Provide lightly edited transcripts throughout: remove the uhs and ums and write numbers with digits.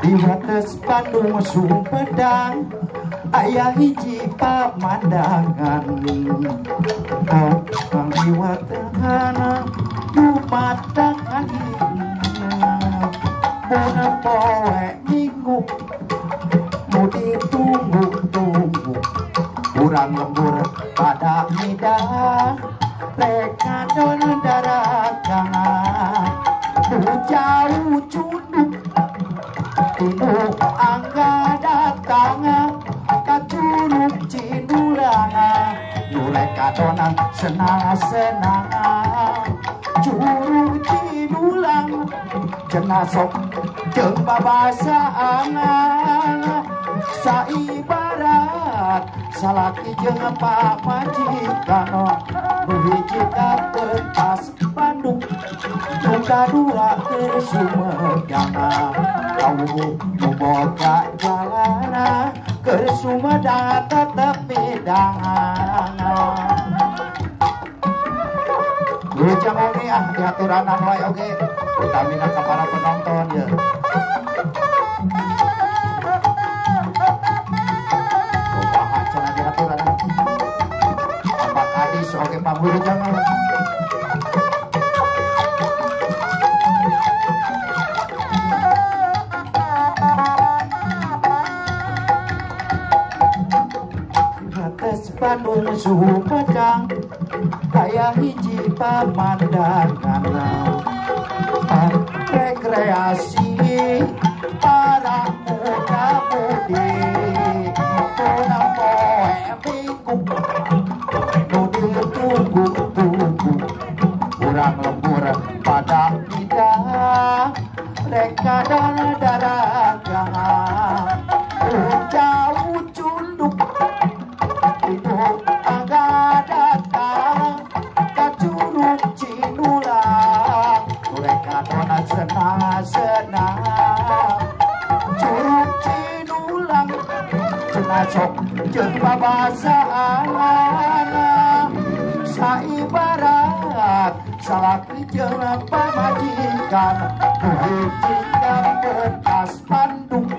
di wates Bandung Sumedang aya hiji pamandangan kang liwatana lumatangan bona poe minggu mau ditunggu-tunggu kurang lembur pada midang reka don darakangan jauh cunduk tinu angga datang kacuruk cinulanga nureka donan senang-senang curug cinulang jenasok jeung babasaan saibarat salaki jeung pamajikan nuhiji ka pentas Bandung nu kadua ke Sumedang kawuh nu boga jalana ke Sumedang tetep bidang Ujang oge diaturanan wae oge utamina ka para penonton ya. Kumaha cenah diaturanan. Apa kadis oge pamburu jangan. Atas Bandung Sumedang aya hiji pamandangan rekreasi para muda-mudi kuna poe minggu nu ditunggu-tunggu kurang lembur pada bidang reka dan daragangan jauh cunduk itu angga datang kacurug cinulang mereka donat senang-senang curug cinulang jenasok jeung babasaan saibarat salaki jeung pamajikan nuhiji ka pentas Bandung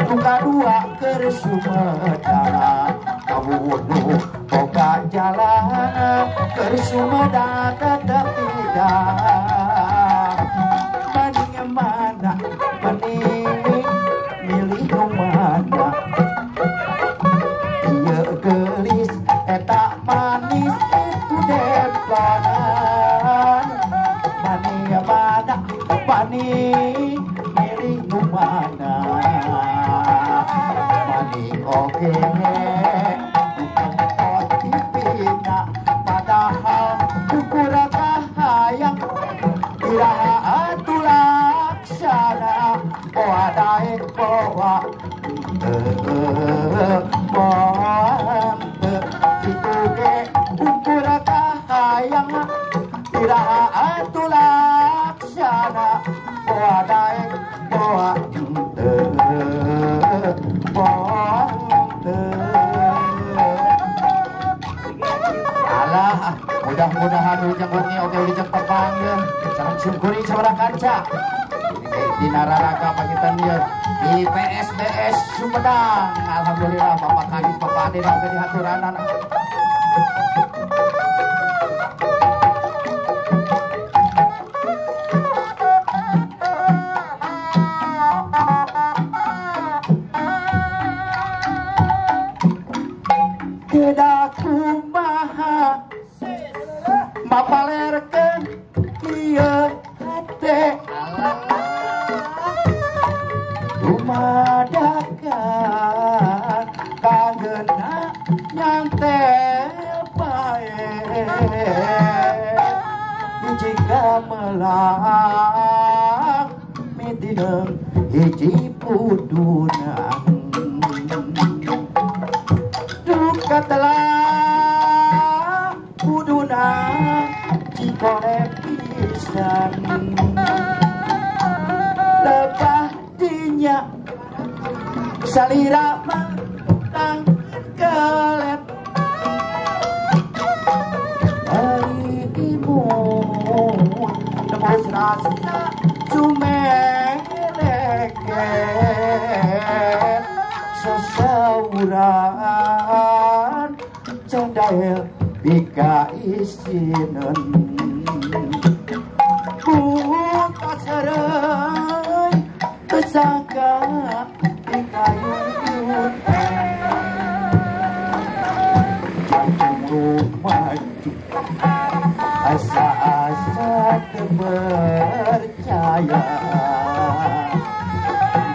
nu kadua keur Sumedang kawuh nu boga jalan keur Sumedang tetep bidang banding mana banding milih nu mana ieu gelis eta manis itu depanan banding mana banding milih nu mana banding oge padahal ukur kahayang iraha tulaksana wadai bawa itu ge ukur kahayang iraha tulaksana wadai bawa alah mudah-mudahan ujang wengi oge ujang papanggih sareng syukuri sabaraha kanca di nararaga pagitan ieu di PSBS Sumedang alhamdulillah Bapak Kadis Bapak Ade oge dihaturanan tidak kumaha mapalerkeun ieu hate rumadakan kageuna nyantel bae jika melang mitideung hiji pudunang telah kuduna cikore pisan lebah dinya salira matang kelet dari imun tembus rasa cumeleke tawuran cendaya bika isinen buka serai pesangka bika yun jantung maju asa-asa terpercaya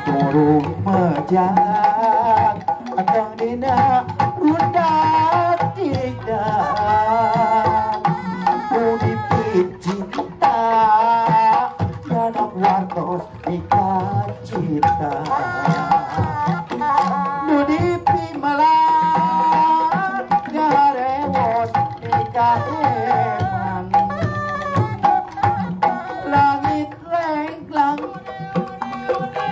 turun mejak akan dina rundak tidak udipit cinta yanak wartos ikat cita nudipi malah garewos ikat emang langit lengklang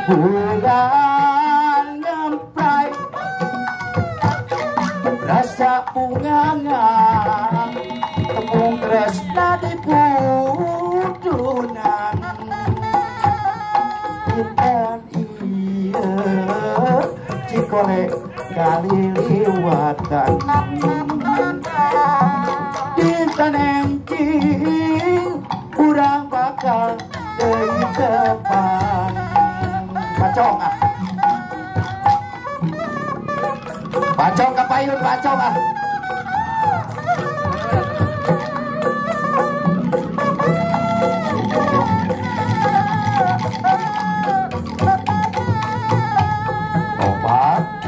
bulan nyemprai rasa bungangan tepung tresna di pudunan intan iya cikole kali liwatan intan encing kurang bakal dari depan bacok ah bacok ke payun bacok ah obat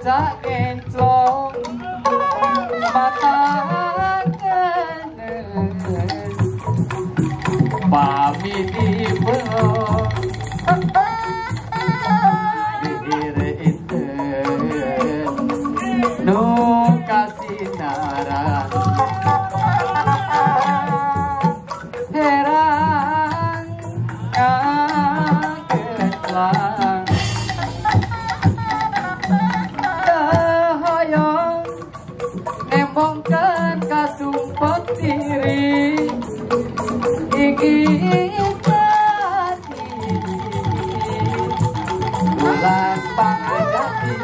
tak enclong mata tenes pami dibelok diirinten nu kasinaran heran ngaketlang nembongkan kasumpet diri ingin hati ulang pangajati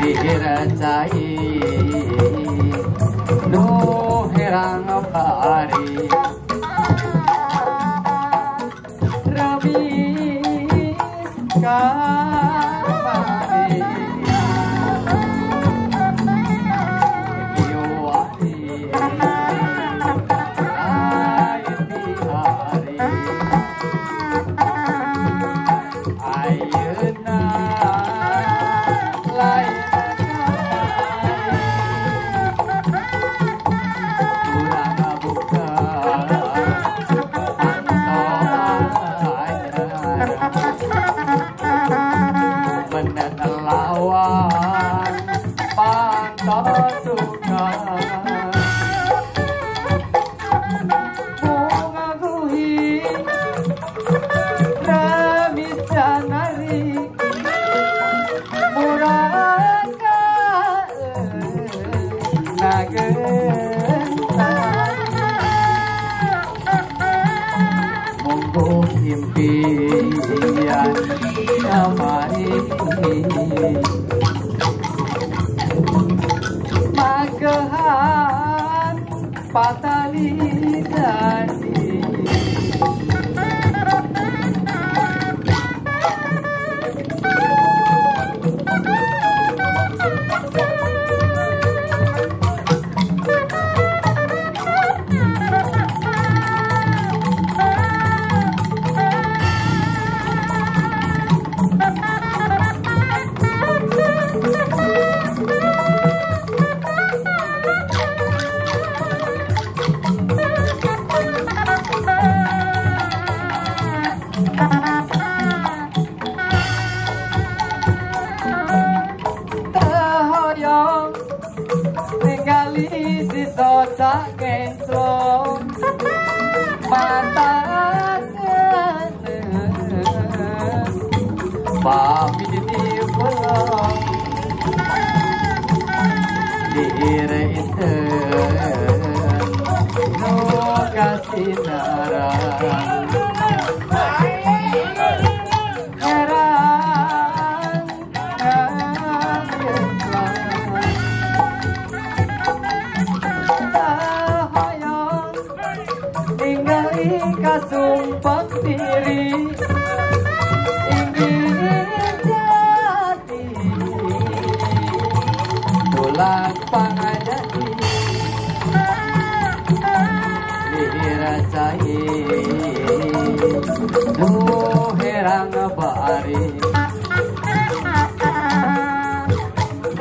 diracai nu herang pari remis kamari lawan pantau suka bunga guhi remis janari muraka nagentan monggo impian kamari magehan patali dadi Oslo mata pami di pulau dire itu no kasih narang kasumpah diri ingin jadi tulang pangajati dirasai duh herang bari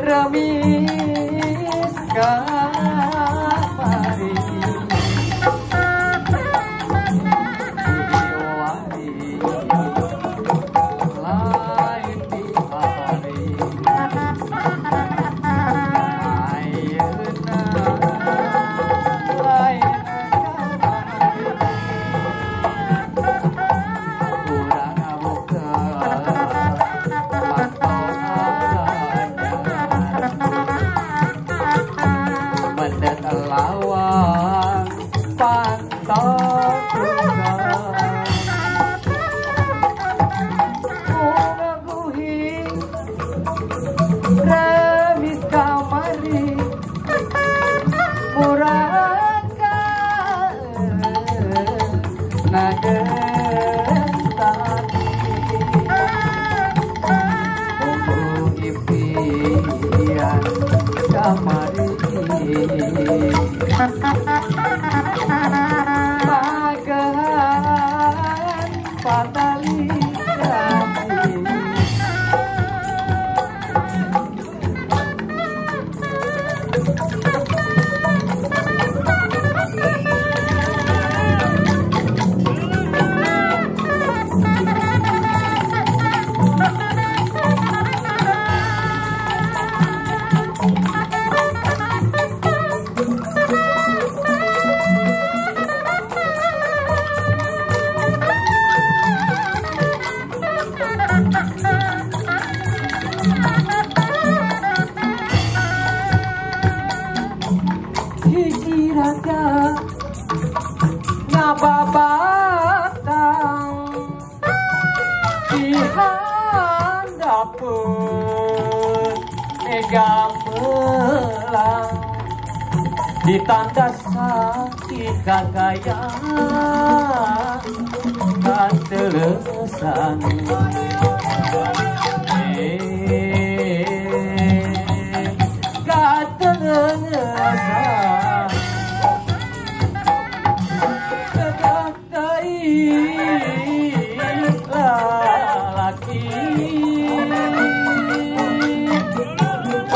remis kamari lawang pantau mengaguhi remis kamari murangkan nadestani tunggu impian kamari bagan fatalitas hiji raga ngababatang di handapun ega melang ditanda sakit kagayaan katelesan katelesan laki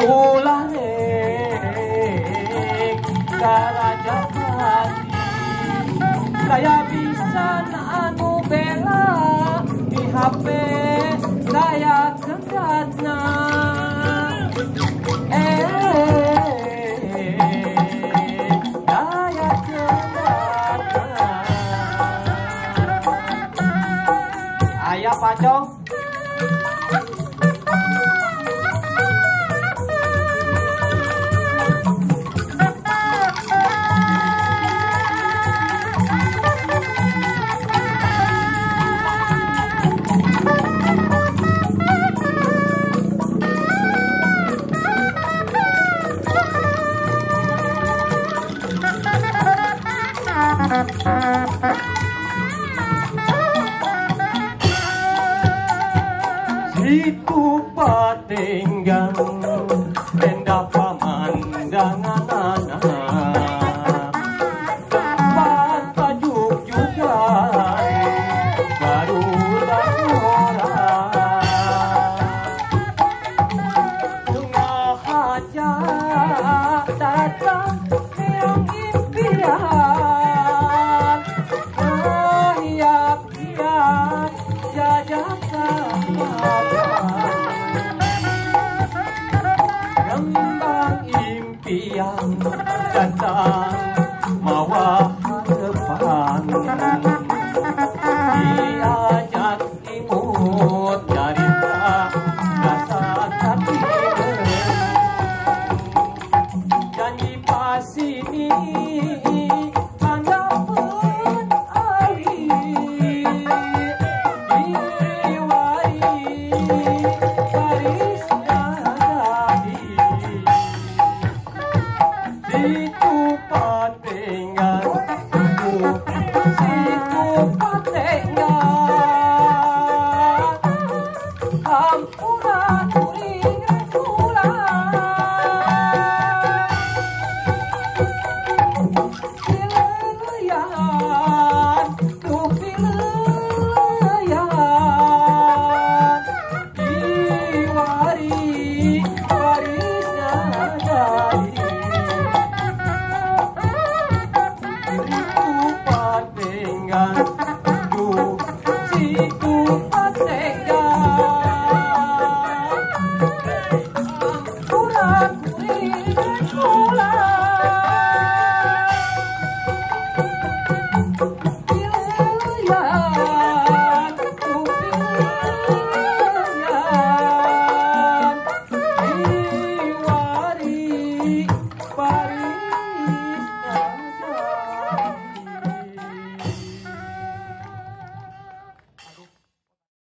ulah karajaan saya bisa anu bela di HP saya kedatna saya kedatna ayah pacong situ patinggang tenda pemandangan anak tempat tajuk juga barulah orang tengah hajat datang yang impian hiap-hiap jajakan Tuhan